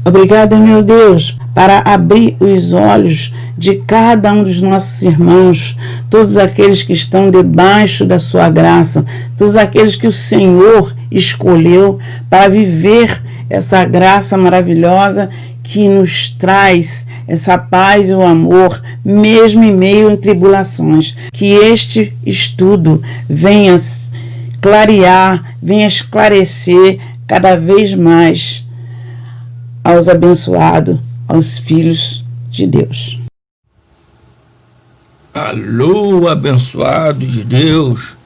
Obrigada, meu Deus, para abrir os olhos de cada um dos nossos irmãos, todos aqueles que estão debaixo da sua graça, todos aqueles que o Senhor escolheu para viver essa graça maravilhosa que nos traz essa paz e o amor, mesmo em meio a tribulações. Que este estudo venha clarear, venha esclarecer cada vez mais aos abençoados, aos filhos de Deus. Alô, abençoados de Deus,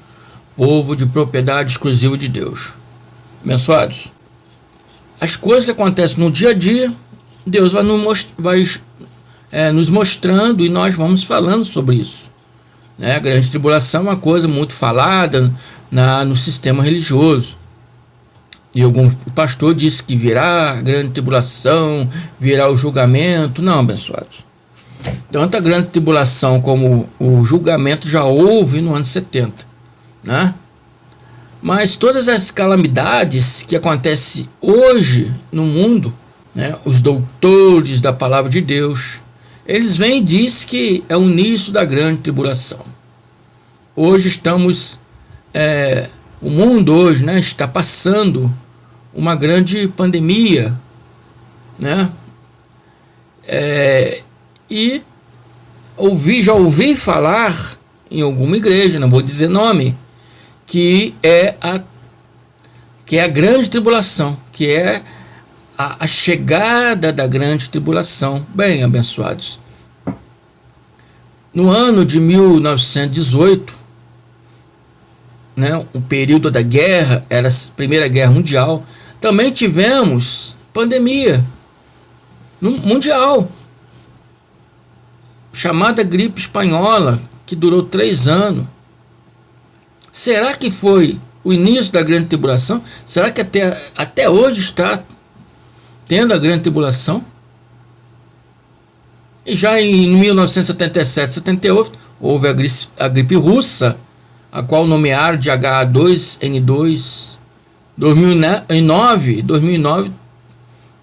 povo de propriedade exclusiva de Deus. Abençoados, as coisas que acontecem no dia a dia, Deus vai nos mostrando e nós vamos falando sobre isso. A grande tribulação é uma coisa muito falada no sistema religioso. E algum pastor disse que virá a grande tribulação, virá o julgamento. Não, abençoados. Tanto a grande tribulação como o julgamento já houve no ano 70. Né? Mas todas as calamidades que acontecem hoje no mundo, né, os doutores da palavra de Deus, eles vêm e dizem que é o início da grande tribulação. Hoje estamos... o mundo hoje, né, está passando uma grande pandemia, né? E já ouvi falar em alguma igreja, não vou dizer nome, que é a grande tribulação, que é a chegada da grande tribulação. Bem, abençoados, no ano de 1918, né, o período da guerra, era a Primeira Guerra Mundial, também tivemos pandemia mundial, chamada gripe espanhola, que durou 3 anos. Será que foi o início da grande tribulação? Será que até hoje está tendo a grande tribulação? E já em 1977, 78, houve a gripe russa, a qual nomearam de H2N2. 2009,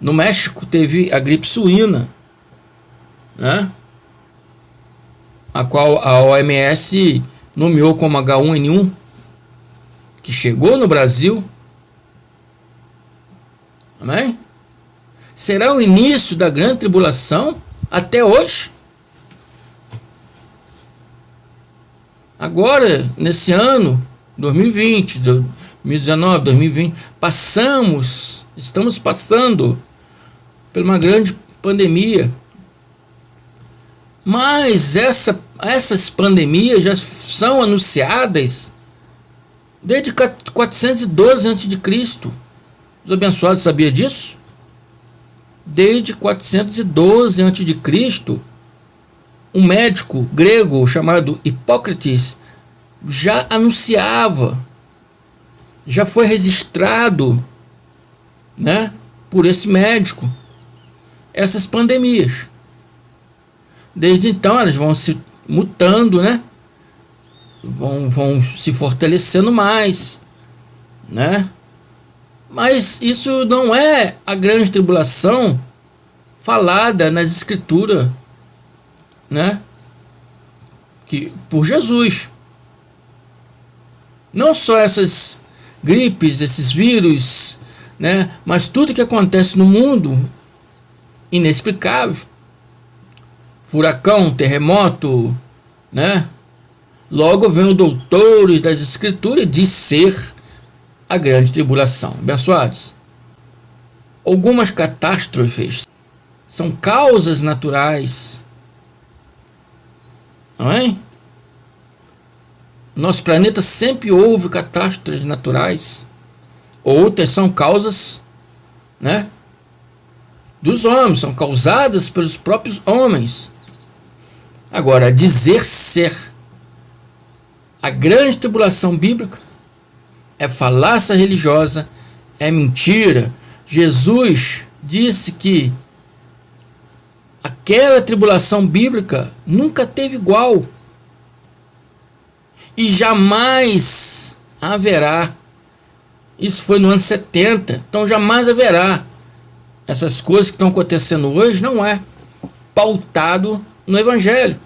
no México teve a gripe suína, né? A qual a OMS nomeou como H1N1, que chegou no Brasil. Amém? Será o início da grande tribulação até hoje? Agora, nesse ano, 2020, 2019, 2020, estamos passando por uma grande pandemia. Mas essas pandemias já são anunciadas desde 412 a.C. Os abençoados sabiam disso? Desde 412 a.C., um médico grego chamado Hipócrates já anunciava, já foi registrado, né, por esse médico, essas pandemias. Desde então elas vão se mutando, né, vão se fortalecendo mais, né? Mas isso não é a grande tribulação falada nas escrituras, né, que por Jesus. Não só essas gripes, esses vírus, né, mas tudo que acontece no mundo inexplicável, furacão, terremoto, né? Logo vem o doutores das escrituras de ser a grande tribulação. Abençoados, algumas catástrofes são causas naturais, não é? Nosso planeta sempre houve catástrofes naturais. Outras são causas, né, dos homens, são causadas pelos próprios homens. Agora, dizer ser a grande tribulação bíblica é falácia religiosa, é mentira. Jesus disse que aquela tribulação bíblica nunca teve igual e jamais haverá. Isso foi no ano 70, então jamais haverá essas coisas que estão acontecendo hoje não é pautado no Evangelho.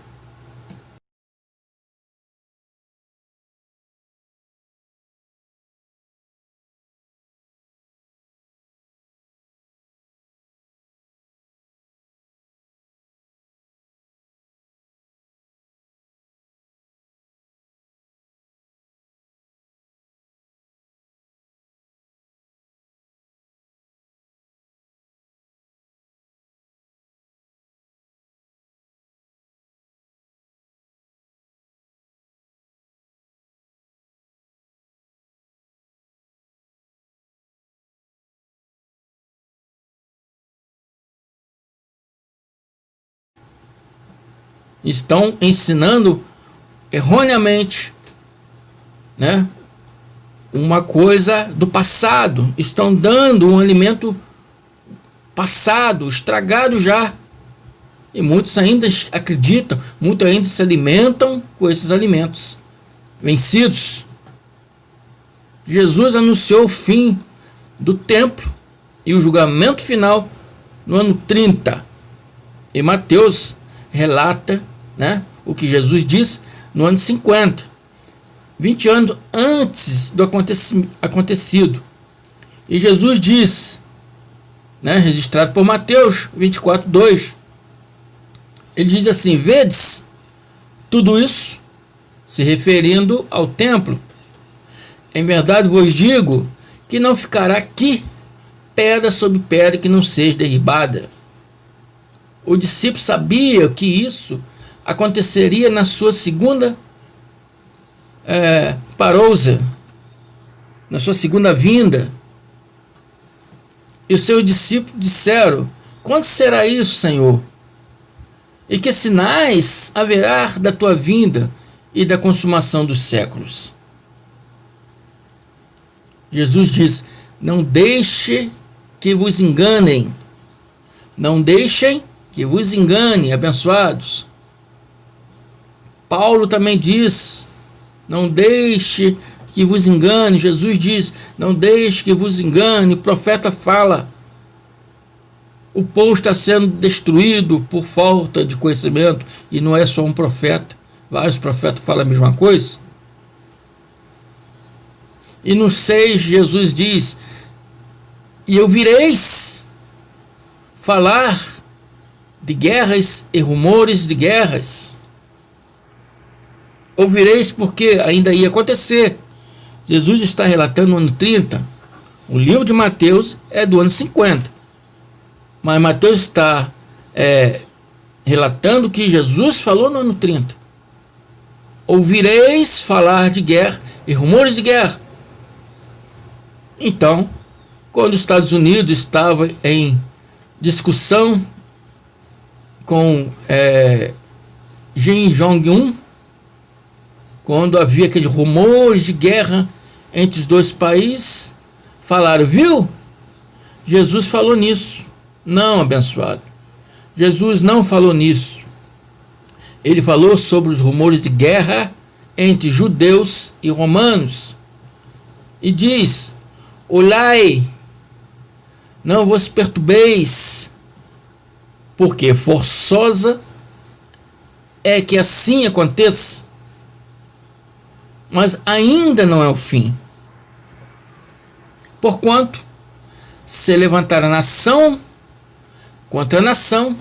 Estão ensinando erroneamente, né, uma coisa do passado. Estão dando um alimento passado, estragado já. E muitos ainda acreditam, muitos ainda se alimentam com esses alimentos vencidos. Jesus anunciou o fim do templo e o julgamento final no ano 30. E Mateus relata, né, o que Jesus disse no ano 50, 20 anos antes do acontecido. E Jesus diz, né, registrado por Mateus 24:2, ele diz assim: vedes tudo isso, se referindo ao templo. Em verdade vos digo que não ficará aqui pedra sobre pedra que não seja derribada. O discípulo sabia que isso aconteceria na sua segunda parousia, na sua segunda vinda. E os seus discípulos disseram: quando será isso, Senhor? E que sinais haverá da tua vinda e da consumação dos séculos? Jesus diz: não deixe que vos enganem. Não deixem que vos engane, abençoados. Paulo também diz: não deixe que vos engane. Jesus diz: não deixe que vos engane. O profeta fala: o povo está sendo destruído por falta de conhecimento. E não é só um profeta, vários profetas falam a mesma coisa. E no 6 Jesus diz: e ouvireis falar de guerras e rumores de guerras. Ouvireis porque ainda ia acontecer. Jesus está relatando no ano 30. O livro de Mateus é do ano 50. Mas Mateus está relatando que Jesus falou no ano 30. Ouvireis falar de guerra e rumores de guerra. Então, quando os Estados Unidos estava em discussão com Kim Jong-un, quando havia aqueles rumores de guerra entre os dois países, falaram: viu? Jesus falou nisso. Não, abençoado. Jesus não falou nisso. Ele falou sobre os rumores de guerra entre judeus e romanos. E diz: olhai, não vos perturbeis, porque forçosa é que assim aconteça, mas ainda não é o fim. Porquanto se levantará nação contra nação,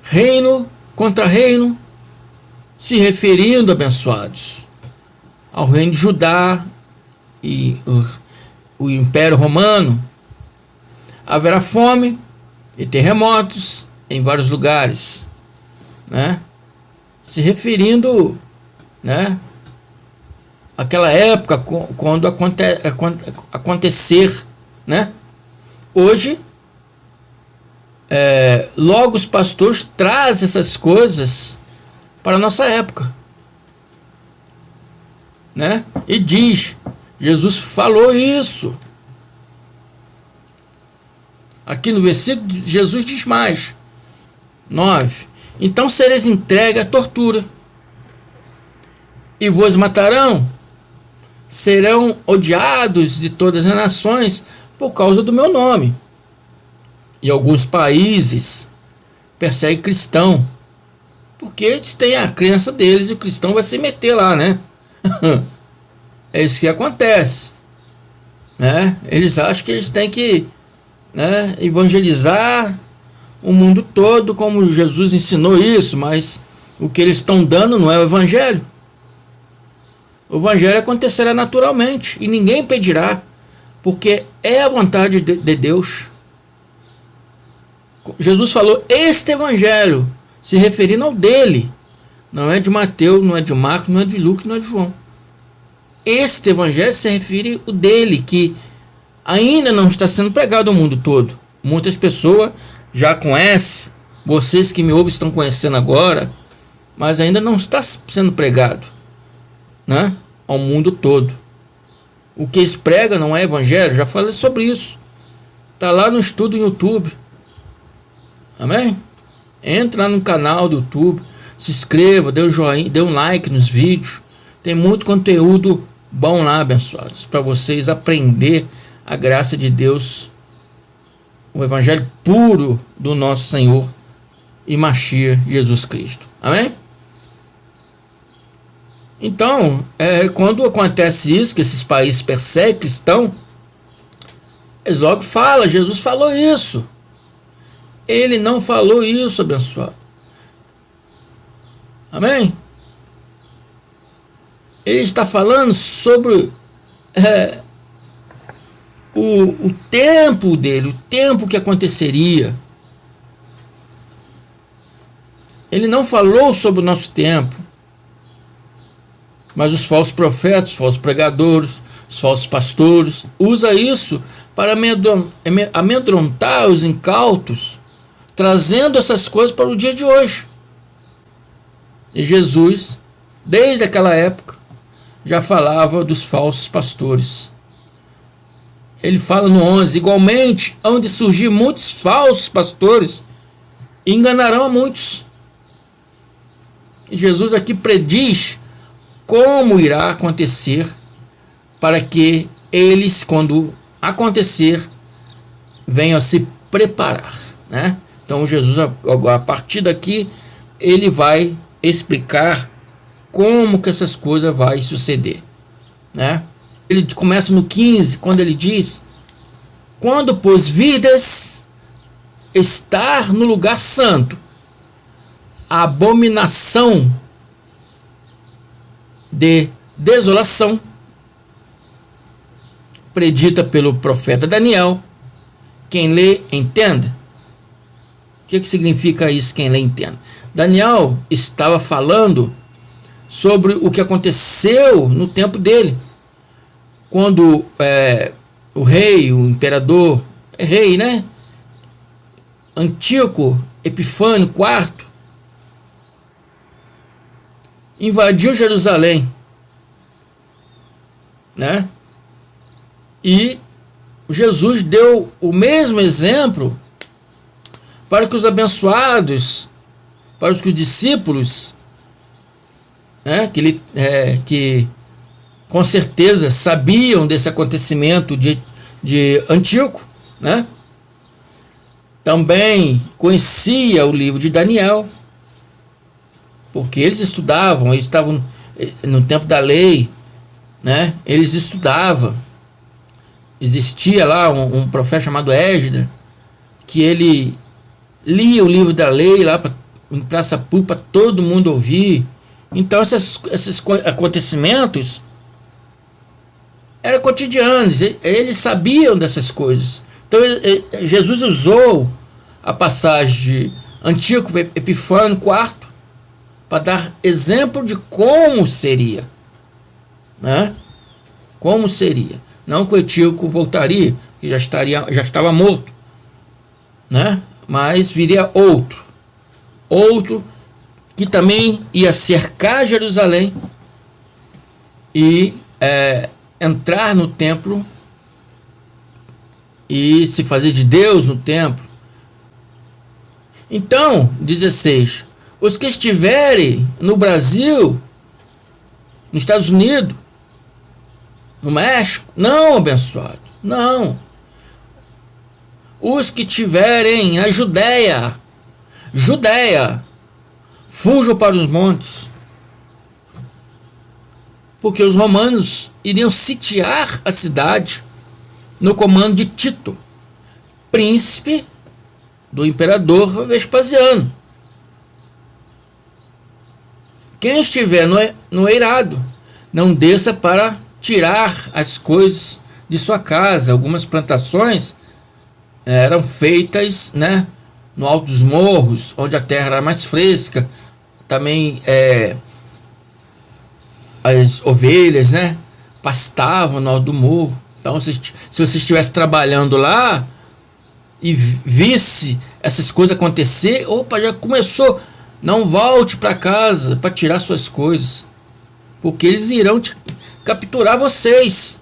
reino contra reino, se referindo, abençoados, ao reino de Judá e o Império Romano. Haverá fome e terremotos em vários lugares, né? Se referindo, né, àquela época quando acontecer, né? Hoje, logo os pastores trazem essas coisas para a nossa época, né? E diz: Jesus falou isso. Aqui no versículo, Jesus diz mais, 9: então sereis entregue à tortura, e vos matarão, serão odiados de todas as nações por causa do meu nome. em alguns países, persegue cristão, porque eles têm a crença deles e o cristão vai se meter lá, né? É isso que acontece, né? Eles acham que eles têm que, né, evangelizar o mundo todo, como Jesus ensinou isso, mas o que eles estão dando não é o evangelho. O evangelho acontecerá naturalmente e ninguém impedirá, porque é a vontade de Deus. Jesus falou este evangelho, se referindo ao dele. Não é de Mateus, não é de Marcos, não é de Lucas, não é de João. Este evangelho se refere ao dele, que ainda não está sendo pregado ao mundo todo. Muitas pessoas já conhecem, vocês que me ouvem estão conhecendo agora, mas ainda não está sendo pregado, né, ao mundo todo. O que eles pregam não é evangelho, já falei sobre isso. Está lá no estudo no YouTube. Amém? Entra lá no canal do YouTube, se inscreva, dê um joinha, dê um like nos vídeos. Tem muito conteúdo bom lá, abençoados, para vocês aprender a graça de Deus, o evangelho puro do nosso Senhor e Machia Jesus Cristo. Amém? Então, quando acontece isso, que esses países perseguem cristão, eles logo falam, Jesus falou isso. Ele não falou isso, abençoado. Amém? Ele está falando sobre o tempo dele, o tempo que aconteceria. Ele não falou sobre o nosso tempo. Mas os falsos profetas, os falsos pregadores, os falsos pastores, usam isso para amedrontar os incautos, trazendo essas coisas para o dia de hoje. E Jesus, desde aquela época, já falava dos falsos pastores. Ele fala no 11, igualmente, hão de surgir muitos falsos pastores e enganarão a muitos. E Jesus aqui prediz como irá acontecer, para que eles, quando acontecer, venham a se preparar, né? Então Jesus, a partir daqui, ele vai explicar como que essas coisas vão suceder, né? Ele começa no 15, quando ele diz: quando, pois, virdes estar no lugar santo a abominação de desolação predita pelo profeta Daniel, quem lê, entenda. O que significa isso, quem lê, entenda? Daniel estava falando sobre o que aconteceu no tempo dele, quando o rei, o imperador, rei, né? Antíoco Epifânio IV invadiu Jerusalém, né? E Jesus deu o mesmo exemplo para que os abençoados, para que os discípulos, né, que com certeza sabiam desse acontecimento de Antíoco, né? Também conhecia o livro de Daniel, porque eles estudavam, eles estavam no tempo da lei, né? Eles estudavam. Existia lá um profeta chamado Esdras, que ele lia o livro da lei lá em praça pública para todo mundo ouvir. Então esses acontecimentos eram cotidianos, eles sabiam dessas coisas. Então Jesus usou a passagem de Antíoco Epifânio IV para dar exemplo de como seria, né? Como seria. Não que o Antíoco voltaria, que já estava morto, né? Mas viria outro que também ia cercar Jerusalém e entrar no templo e se fazer de Deus no templo. Então, 16, os que estiverem no Brasil, nos Estados Unidos, no México, não, abençoado, não. os que tiverem a Judéia, fujam para os montes, porque os romanos iriam sitiar a cidade no comando de Tito, príncipe do imperador Vespasiano. Quem estiver no eirado, não desça para tirar as coisas de sua casa. Algumas plantações eram feitas, né, no alto dos morros, onde a terra era mais fresca. Também as ovelhas, né, pastavam no alto do morro. Então, se você estivesse trabalhando lá e visse essas coisas acontecer, opa, já começou, não volte para casa para tirar suas coisas, porque eles irão capturar vocês.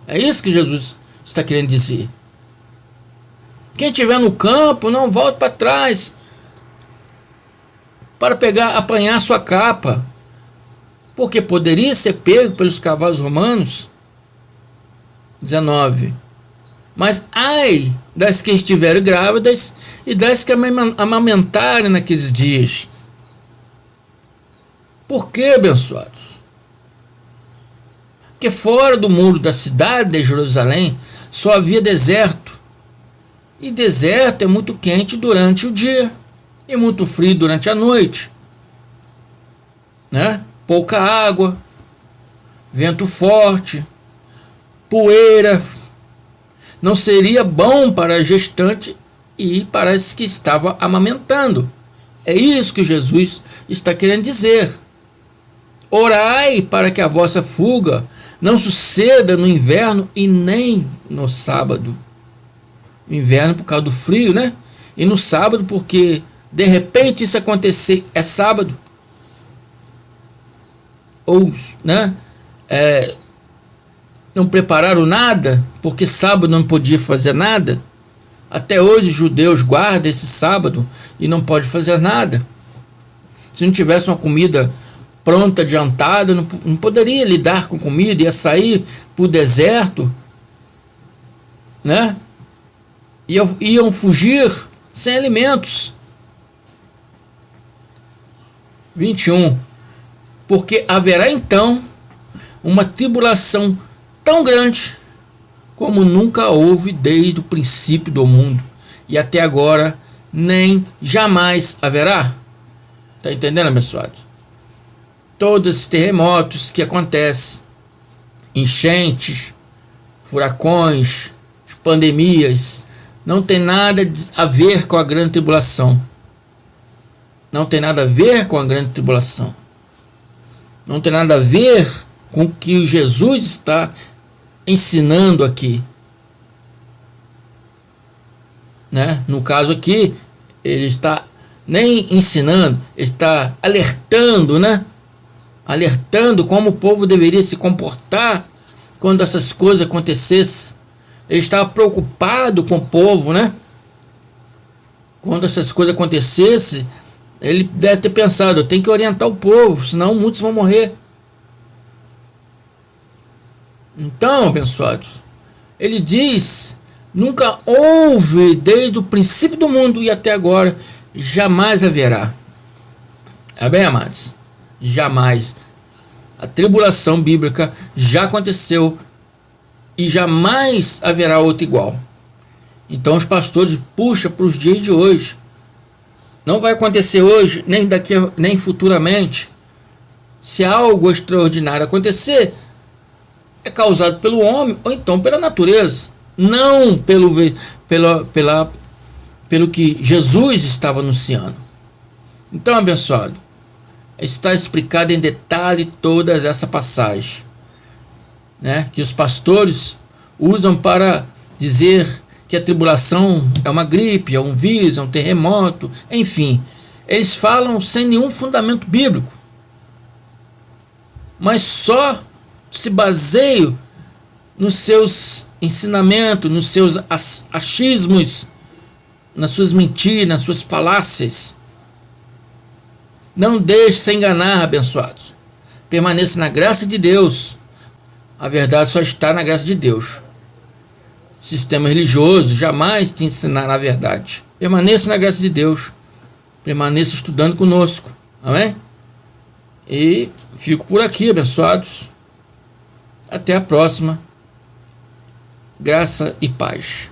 É isso que Jesus está querendo dizer. Quem estiver no campo, não volte para trás para apanhar sua capa, porque poderia ser pego pelos cavalos romanos. 19. Mas ai das que estiverem grávidas e das que amamentarem naqueles dias. Por que, abençoados? Porque fora do muro da cidade de Jerusalém só havia deserto. E deserto é muito quente durante o dia e muito frio durante a noite, né? Pouca água, vento forte, poeira. Não seria bom para a gestante e para as que estavam amamentando. É isso que Jesus está querendo dizer. Orai para que a vossa fuga não suceda no inverno e nem no sábado. Inverno por causa do frio, né? E no sábado, porque de repente isso acontecer é sábado. Ou, né? Não prepararam nada, porque sábado não podia fazer nada. Até hoje os judeus guardam esse sábado e não pode fazer nada. Se não tivesse uma comida pronta, adiantada, não poderia lidar com comida, ia sair para o deserto, né? Iam fugir sem alimentos. 21. Porque haverá então uma tribulação tão grande como nunca houve desde o princípio do mundo, e até agora nem jamais haverá. Está entendendo, abençoado? Todos os terremotos que acontecem, enchentes, furacões, pandemias, não tem nada a ver com a grande tribulação. Não tem nada a ver com a grande tribulação. Não tem nada a ver com o que Jesus está ensinando aqui, né? No caso aqui, ele está nem ensinando, está alertando, né? Alertando como o povo deveria se comportar quando essas coisas acontecessem. Ele estava preocupado com o povo, né? Quando essas coisas acontecessem, ele deve ter pensado, eu tenho que orientar o povo, senão muitos vão morrer. Então, abençoados, ele diz, nunca houve desde o princípio do mundo e até agora, jamais haverá. É bem, amados? Jamais. A tribulação bíblica já aconteceu e jamais haverá outra igual. Então os pastores puxam para os dias de hoje. Não vai acontecer hoje, nem futuramente. Se algo extraordinário acontecer, é causado pelo homem ou então pela natureza, não pelo que Jesus estava anunciando. Então, abençoado, está explicado em detalhe toda essa passagem, né, que os pastores usam para dizer que a tribulação é uma gripe, é um vírus, é um terremoto, enfim. Eles falam sem nenhum fundamento bíblico, mas só se baseiam nos seus ensinamentos, nos seus achismos, nas suas mentiras, nas suas falácias. Não deixe se enganar, abençoados. Permaneça na graça de Deus. A verdade só está na graça de Deus. sistema religioso jamais te ensinará a verdade. Permaneça na graça de Deus. Permaneça estudando conosco. Amém? E fico por aqui, abençoados. Até a próxima. Graça e paz.